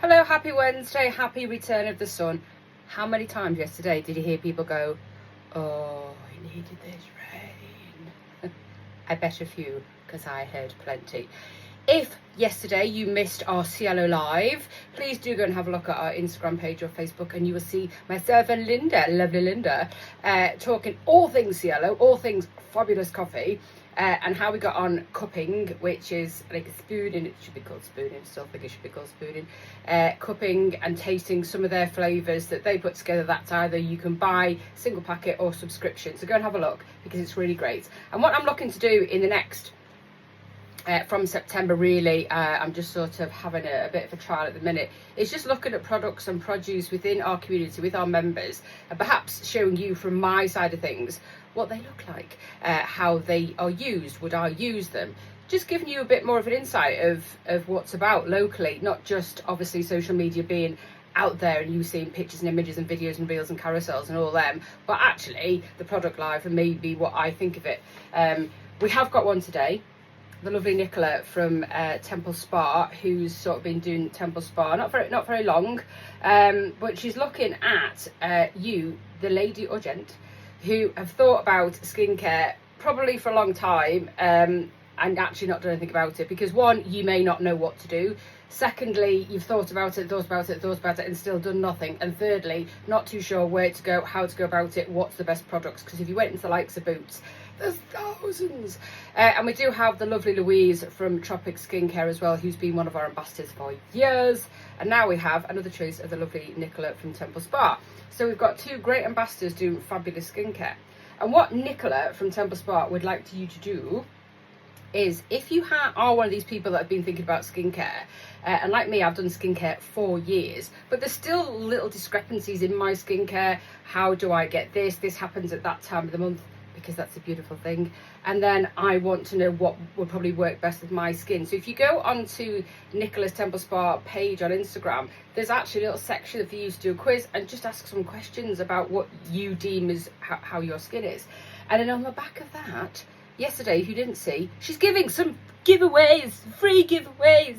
Hello, happy Wednesday, happy return of the sun. How many times yesterday did you hear people go, oh, I needed this rain? I bet a few, because I heard plenty. If yesterday you missed our Cielo Live, please do go and have a look at our Instagram page or Facebook, and you will see myself and Linda, lovely Linda, talking all things Cielo, all things fabulous coffee, and how we got on cupping, which is like spooning. It should be called spooning. Still think it should be called spooning. Cupping and tasting some of their flavours that they put together. That's either you can buy single packet or subscription. So go and have a look because it's really great. And what I'm looking to do in the next from September, really, I'm just sort of having a bit of a trial at the minute. It's just looking at products and produce within our community, with our members, and perhaps showing you from my side of things what they look like, how they are used, would I use them, just giving you a bit more of an insight of what's about locally, not just obviously social media being out there and you seeing pictures and images and videos and reels and carousels and all them, but actually the product live and maybe what I think of it. We have got one today, the lovely Nicola from Temple Spa, who's sort of been doing Temple Spa not very long, but she's looking at you, the lady or gent, who have thought about skincare probably for a long time, and actually not done anything about it, because one, you may not know what to do. Secondly, you've thought about it and still done nothing. And thirdly, not too sure where to go, how to go about it, what's the best products, because if you went into the likes of Boots, there's thousands. And we do have the lovely Louise from Tropic Skincare as well, who's been one of our ambassadors for years. And now we have another choice of the lovely Nicola from Temple Spa. So we've got two great ambassadors doing fabulous skincare. And what Nicola from Temple Spa would like you to do is, if you are one of these people that have been thinking about skincare, and like me, I've done skincare for years, but there's still little discrepancies in my skincare. How do I get this? This happens at that time of the month, because that's a beautiful thing. And then I want to know what would probably work best with my skin. So if you go onto Nicola's Temple Spa page on Instagram, there's actually a little section for you to do a quiz and just ask some questions about what you deem as how your skin is. And then on the back of that, yesterday, if you didn't see, she's giving some giveaways, free giveaways.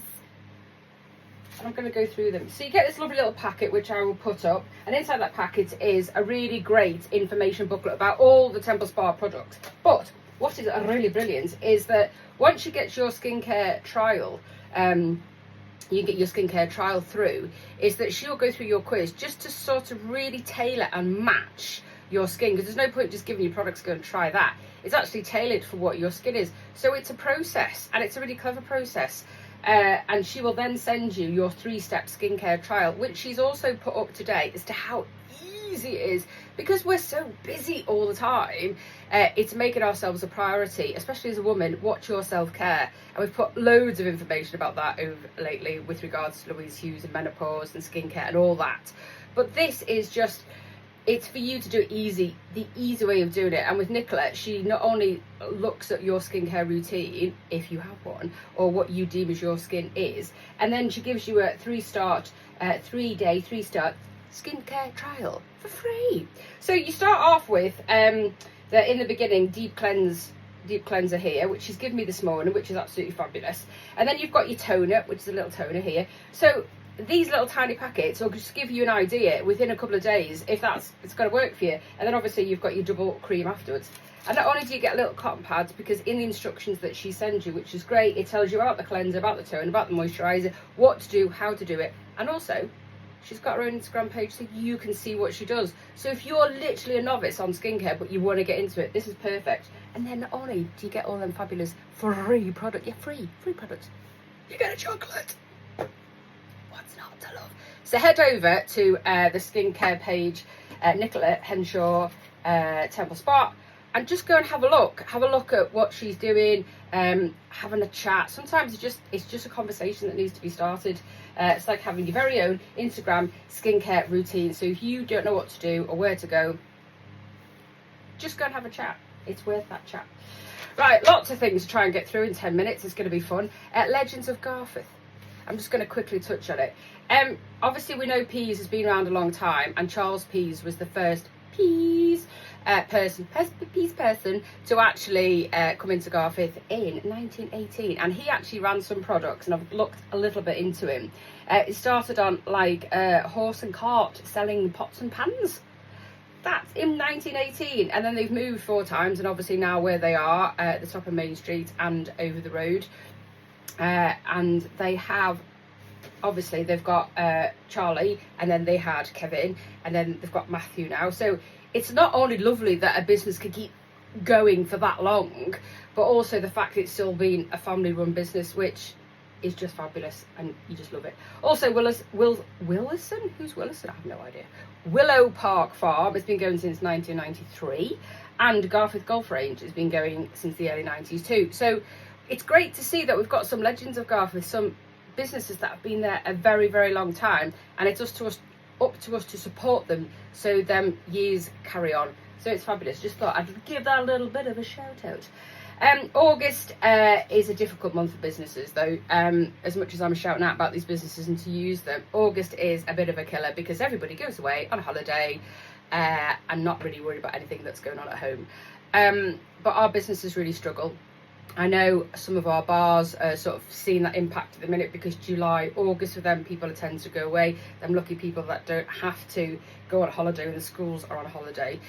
I'm going to go through them. So you get this lovely little packet, which I will put up, and inside that packet is a really great information booklet about all the Temple Spa products. But what is really brilliant is that once you get your skincare trial, you get your skincare trial through, is that she'll go through your quiz just to sort of really tailor and match your skin, because there's no point just giving you products, go and try that. It's actually tailored for what your skin is. So it's a process, and it's a really clever process. And she will then send you your 3-step skincare trial, which she's also put up to date as to how easy it is, because we're so busy all the time. It's making ourselves a priority, especially as a woman. Watch your self-care, and we've put loads of information about that over lately with regards to Louise Hughes and menopause and skincare and all that. But this is just, it's for you to do it easy, the easy way of doing it. And with Nicola, she not only looks at your skincare routine, if you have one, or what you deem as your skin is, and then she gives you a 3-day, 3-start skincare trial for free. So you start off with in the beginning, deep cleanser here, which she's given me this morning, which is absolutely fabulous. And then you've got your toner, which is a little toner here. So these little tiny packets will just give you an idea within a couple of days if it's going to work for you. And then obviously you've got your double cream afterwards. And not only do you get little cotton pads, because in the instructions that she sends you, which is great, it tells you about the cleanser, about the toner, about the moisturiser, what to do, how to do it. And also, she's got her own Instagram page so you can see what she does. So if you're literally a novice on skincare but you want to get into it, this is perfect. And then not only do you get all them fabulous free products, free products, you get a chocolate. What's not to love? So head over to the skincare page, Nicola Henshaw, Temple Spa, and just go and have a look at what she's doing, having a chat. Sometimes it's just a conversation that needs to be started. It's like having your very own Instagram skincare routine. So if you don't know what to do or where to go, just go and have a chat. It's worth that chat. Right, lots of things to try and get through in 10 minutes. It's going to be fun. Legends of Garforth. I'm just going to quickly touch on it. Obviously, we know Pease has been around a long time, and Charles Pease was the first Pease peace person to actually come into Garforth in 1918, and he actually ran some products, and I've looked a little bit into him. It started on like horse and cart selling pots and pans. That's in 1918, and then they've moved 4 times, and obviously now where they are at the top of Main Street and over the road, and they have, obviously they've got Charlie, and then they had Kevin, and then they've got Matthew now. So it's not only lovely that a business can keep going for that long, but also the fact that it's still been a family run business, which is just fabulous, and you just love it. Also, Willison? Who's Willison? I have no idea. Willow Park Farm has been going since 1993, and Garforth Golf Range has been going since the early 90s too. So it's great to see that we've got some legends of Garforth, some businesses that have been there a very, very long time, and it's up to us to support them so them years carry on. So it's fabulous. Just thought I'd give that a little bit of a shout out. August is a difficult month for businesses though. As much as I'm shouting out about these businesses and to use them, August is a bit of a killer because everybody goes away on holiday and not really worried about anything that's going on at home. But our businesses really struggle. I know some of our bars are sort of seeing that impact at the minute because July, August for them, people tend to go away. Them lucky people that don't have to go on holiday when the schools are on holiday.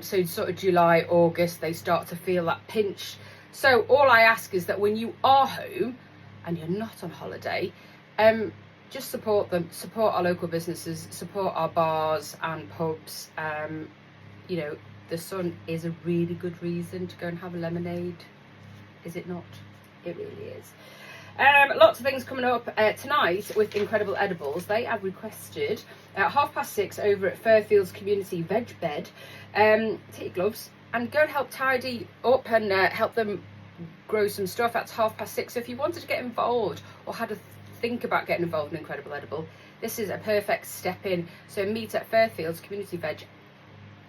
So sort of July, August, they start to feel that pinch. So all I ask is that when you are home and you're not on holiday, just support them, support our local businesses, support our bars and pubs. You know, the sun is a really good reason to go and have a lemonade. Is it not? It really is. Lots of things coming up tonight with Incredible Edibles. They have requested at 6:30 over at Fairfield's Community Veg Bed. Take your gloves and go and help tidy up and help them grow some stuff. That's 6:30. So if you wanted to get involved or had to think about getting involved in Incredible Edible, this is a perfect step in. So meet at Fairfield's Community Veg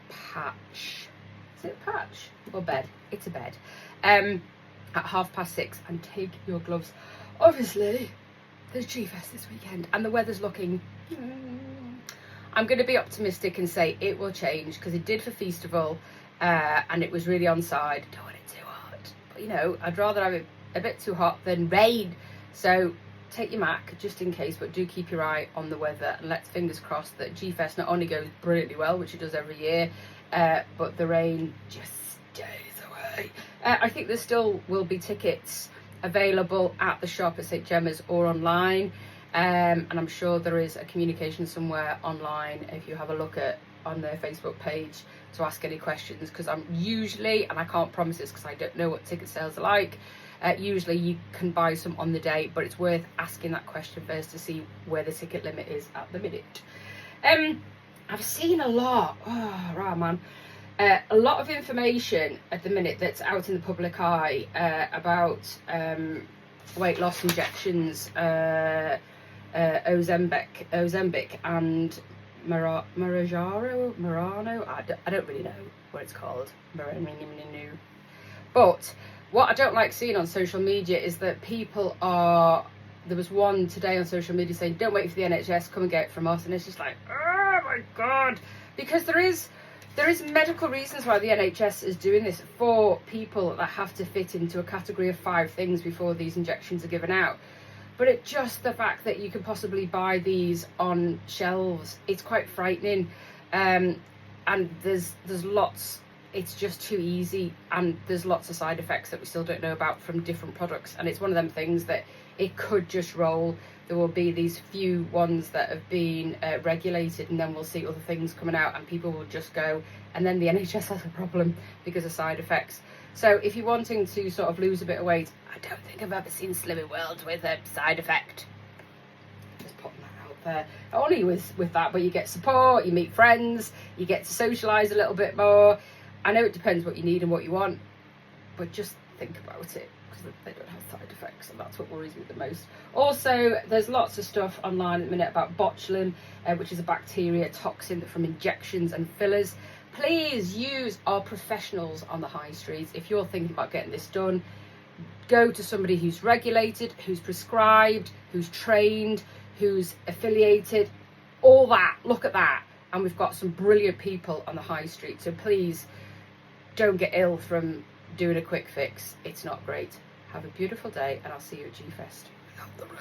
Patch. Is it a patch or bed? It's a bed. At 6:30, and take your gloves. Obviously, there's G-Fest this weekend, and the weather's looking... I'm going to be optimistic and say it will change, because it did for Feastival, and it was really on side. Don't want it too hot. But, you know, I'd rather have it a bit too hot than rain. So take your Mac, just in case, but do keep your eye on the weather, and let's fingers crossed that G-Fest not only goes brilliantly well, which it does every year, but the rain just stays away. I think there still will be tickets available at the shop at St Gemma's or online, and I'm sure there is a communication somewhere online if you have a look at on their Facebook page to ask any questions, because I'm usually, and I can't promise this because I don't know what ticket sales are like, usually you can buy some on the day, but it's worth asking that question first to see where the ticket limit is at the minute. I've seen a lot, a lot of information at the minute that's out in the public eye about weight loss injections, Ozempic and Marano. I don't really know what it's called. But what I don't like seeing on social media is that people are... There was one today on social media saying, don't wait for the NHS, come and get it from us. And it's just like, oh my God. Because there is medical reasons why the NHS is doing this for people that have to fit into a category of 5 things before these injections are given out. But it's just the fact that you can possibly buy these on shelves, it's quite frightening. And there's lots, it's just too easy, and there's lots of side effects that we still don't know about from different products. And it's one of them things that it could just roll. There will be these few ones that have been regulated, and then we'll see other things coming out, and people will just go, and then the NHS has a problem because of side effects. So if you're wanting to sort of lose a bit of weight, I don't think I've ever seen Slimming World with a side effect. Just putting that out there. Not only with that, but you get support, you meet friends, you get to socialise a little bit more. I know it depends what you need and what you want, but just think about it, because they don't have side effects, and that's what worries me the most. Also, there's lots of stuff online at the minute about botulinum, which is a bacteria toxin from injections and fillers. Please use our professionals on the high streets. If you're thinking about getting this done, go to somebody who's regulated, who's prescribed, who's trained, who's affiliated, all that. Look at that. and we've got some brilliant people on the high street, so please don't get ill from doing a quick fix. It's not great. Have a beautiful day, and I'll see you at G-Fest. Without the rain.